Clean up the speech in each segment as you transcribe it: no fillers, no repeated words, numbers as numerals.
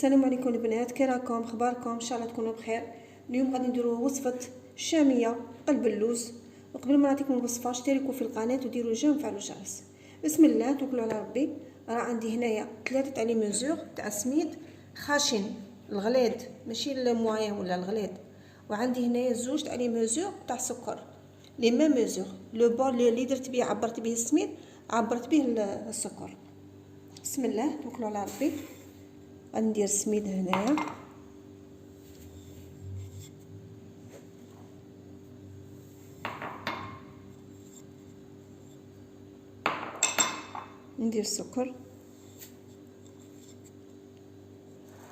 السلام عليكم البنات، كي راكم؟ اخباركم؟ ان شاء الله تكونوا بخير. اليوم غادي نديروا وصفه شاميه قلب اللوز. وقبل ما نعطيكم الوصفه اشتركوا في القناه وديروا جيم وفعلوا الجرس. بسم الله توكلوا على ربي. راه عندي هنايا 3 تاع لي ميزور تاع سميد خاشن الغليظ، ماشي الموايا ولا الغليظ. وعندي هنايا 2 تاع لي ميزور تاع السكر، لي ميم ميزور. لو بول اللي درت بيه عبرت به السميد عبرت به السكر. بسم الله توكلوا على ربي. غندير السميد هنايا، ندير السكر.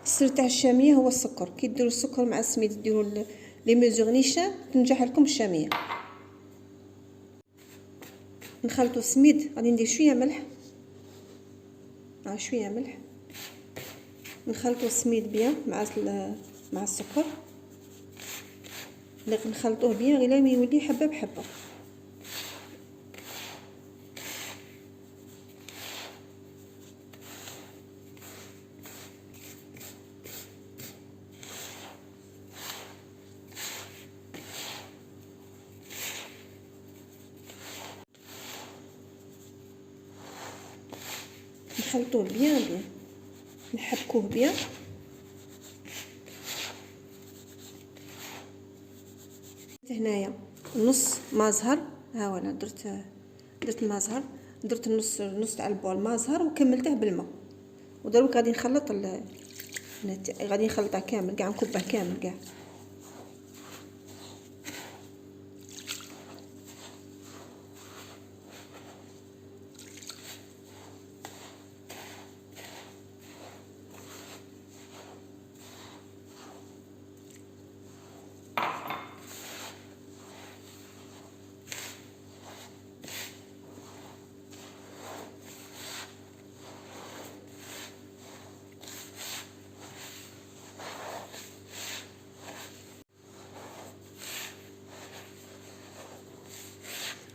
السر تاع الشاميه هو السكر، كي ديروا السكر مع السميد ديروا لي ميزور نيشان تنجح لكم الشاميه. نخلطوا السميد، غادي ندير شويه ملح، شويه ملح. نخلطوا السميد بيان مع السكر، نخلطوه بيان الى ما يولي حبه بحبه. نخلطوه بيان نحبكوه بيان. هنايا نص مازهر، ها وانا درت المازهر، درت نص تاع البول مازهر وكملته بالماء. ودروك غادي نخلط غادي نخلطها كامل كاع، نكبه كامل كاع.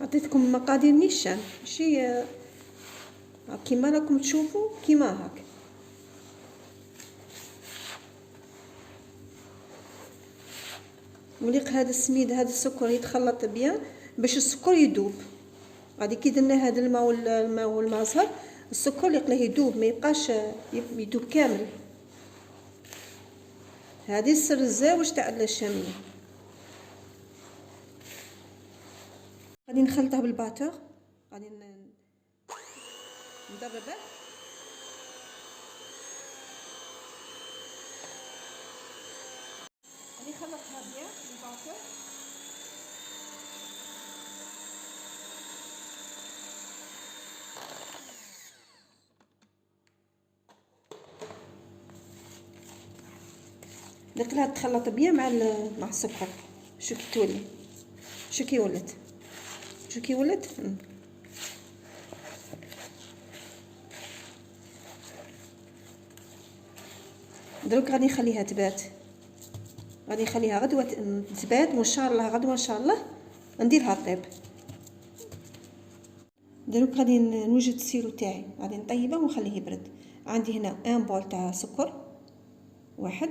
عطيتكم مقادير نيشان، ماشي كيما راكم تشوفوا كيما هاك. وليق هذا السميد هذا السكر يتخلط بيان باش السكر يذوب. غادي كي درنا هذا الماء والمازهر السكر يقليه يذوب، ما يبقاش يذوب كامل. هذه السر الزاوج تاع الشاميه. غادي نخلطها بالباتور، غادي ندربه. غادي نخلطها بيان بالباتور. نقلها تخلط بيان مع السكر. شو كي تولي، شو كي ولات. دروك غادي نخليها تبات، غادي نخليها غدوه تبات، وان شاء الله غدوه ان شاء الله نديرها طيب. دروك غادي نوجد السيرو تاعي، غادي نطيبه ونخليه يبرد. عندي هنا 1 بول تاع سكر واحد.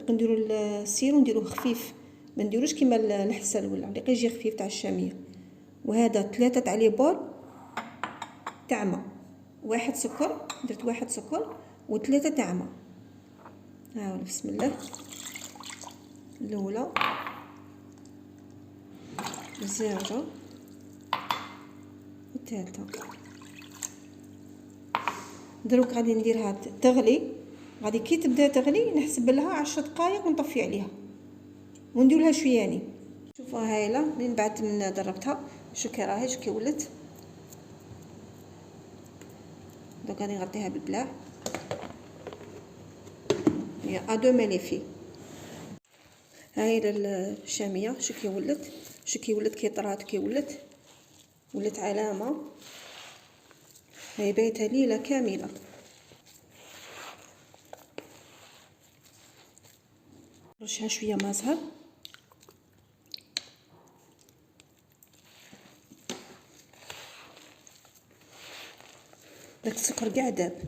نديروا السيرو نديروه خفيف، ما نديروش كيما الحسل ولا اللي يجي خفيف تاع الشاميه. وهذا 3 تاع لي بول تاع ماء، 1 سكر، درت 1 سكر و3 تاع ماء. ها بسم الله. الاولى، الزاوجه، الثالثه. دروك غادي نديرها تغلي. غادي كي تبدا تغلي نحسب لها 10 دقائق ونطفي عليها وندير لها شوياني. شوفوا هايله من بعد من دربتها، شو كي راهي شو كي ولات. دونك غادي نغطيها بالبلاع هي ادو مليفي. هاي الشاميه شو كي ولات كي طرات كي ولات علامه. هاي بايته ليله كامله. نرشها شويه مازهر. داك السكر كاع داب.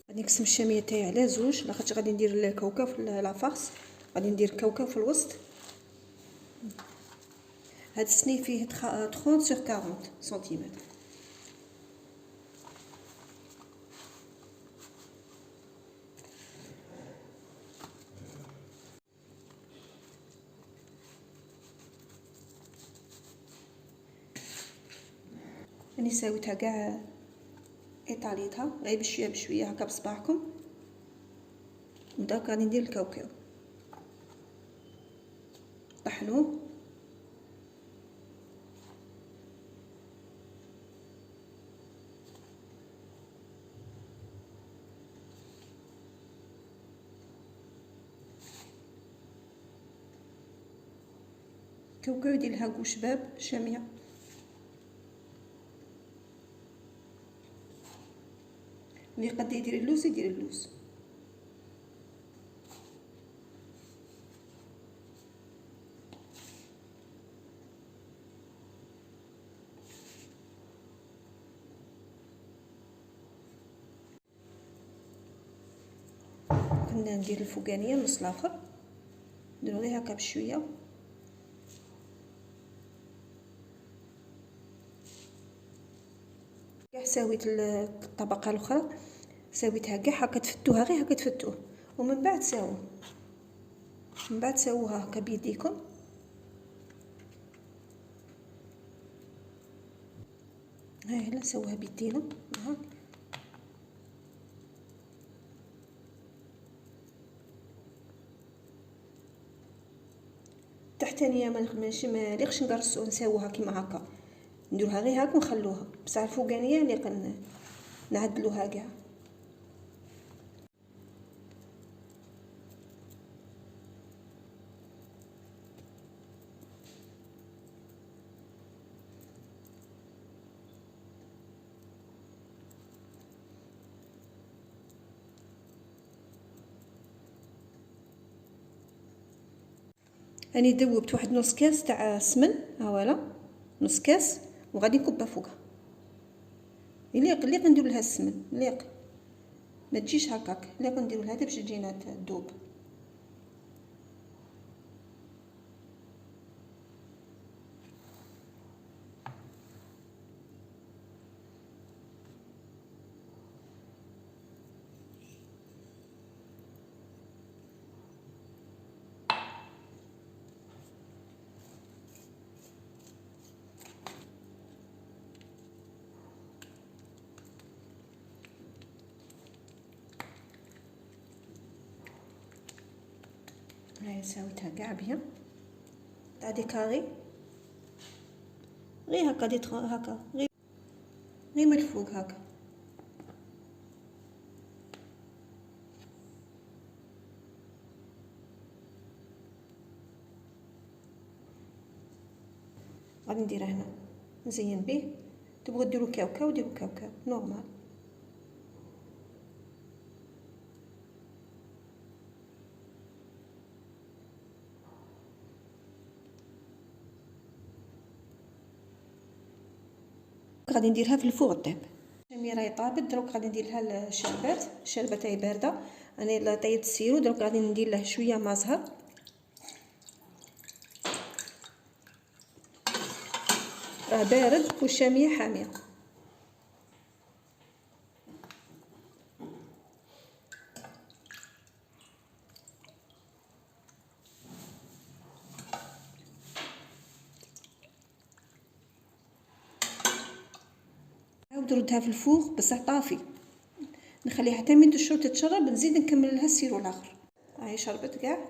غادي نقسم الشاميه تاعي على زوج، لاخاطش غادي ندير الكاوكاو في لافاس، غادي ندير كاوكاو في الوسط. هاد السني فيه 30 sur 40 سنتيمتر. راني ساويتها كاع ايطاليتها غير بشويه بشويه هكا بصباعكم. وداك غادي ندير الكاوكاو، طحنوه كاوكاو يدير لها كو شباب شاميه. اللي قد يدير اللوز يدير اللوز. كنا ندير الفوقانيه النص الاخر نديرو غير هكا بشويه. كاع ساويت الطبقه الاخرى، ساويتها كاع هكا تفتوها غير هكا تفتوه، ومن بعد ساووه، من بعد ساووها هكا بيديكم. هاي لا سووها بيدينا هاك. تحتانية ما ليقش نقرصو نساووها كيما هكا، نديروها غير هاك ونخلوها، بصح الفوقانيه اللي نعدلوها كاع. راني ذوبت واحد نص كاس تاع السمن، ها فوالا نص كاس، وغادي نكبها فوقها. يليق نديرو لها السمن، يليق ما تجيش هكاك، يليق نديرو لها باش تجينا تذوب. هاي ساويتها كاع بيان تاع دي كاري، غير هكا هكا غير من الفوق هكا. غادي ندير هنا نزين به. تبغوا ديروا كاوكاو ديروا كاوكاو نورمال. غادي نديرها في الفوغ طيب. الشاميه راهي طابت، دروك غادي ندير لها الشربات. الشربات راهي بارده، انا طيبت السيرو، دروك غادي ندير له شويه ما زهر. راه بارد والشاميه حاميه. نعاود نردها في الفوغ بصح طافي، نخليها حتى من تشرب تتشرب، نزيد نكمل لها السيرو الاخر. هاي شربت كاع.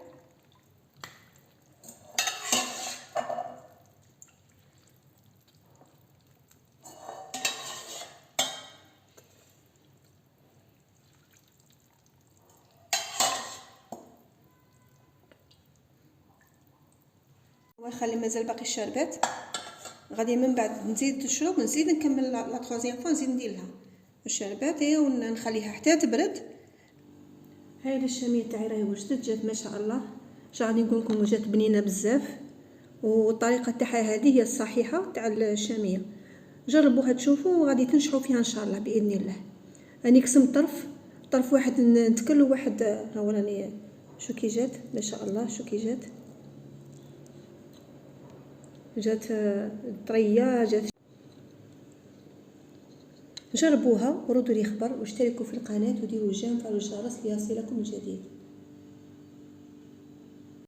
ونخلي مازال باقي الشربات، غادي من بعد نزيد تشرب، نزيد نكمل لا تروازيام فوا، نزيد ندير لها الشربات هي ونخليها حتى تبرد. هاي الشاميه تاعي راهي وجدت، جات ما شاء الله. اش غادي نقول لكم، جات بنينه بزاف، والطريقه تاعها هذه هي الصحيحه تاع الشاميه. جربوها تشوفوا وغادي تنجحوا فيها ان شاء الله باذن الله. راني قسمت طرف طرف واحد نتكل وواحد ها هو راني شو كي جات ما شاء الله. شو كي جات طريه جات. جربوها وردوا لي خبر واشتركوا في القناه وديروا جيم وفعلوا الجرس ليصلكم الجديد.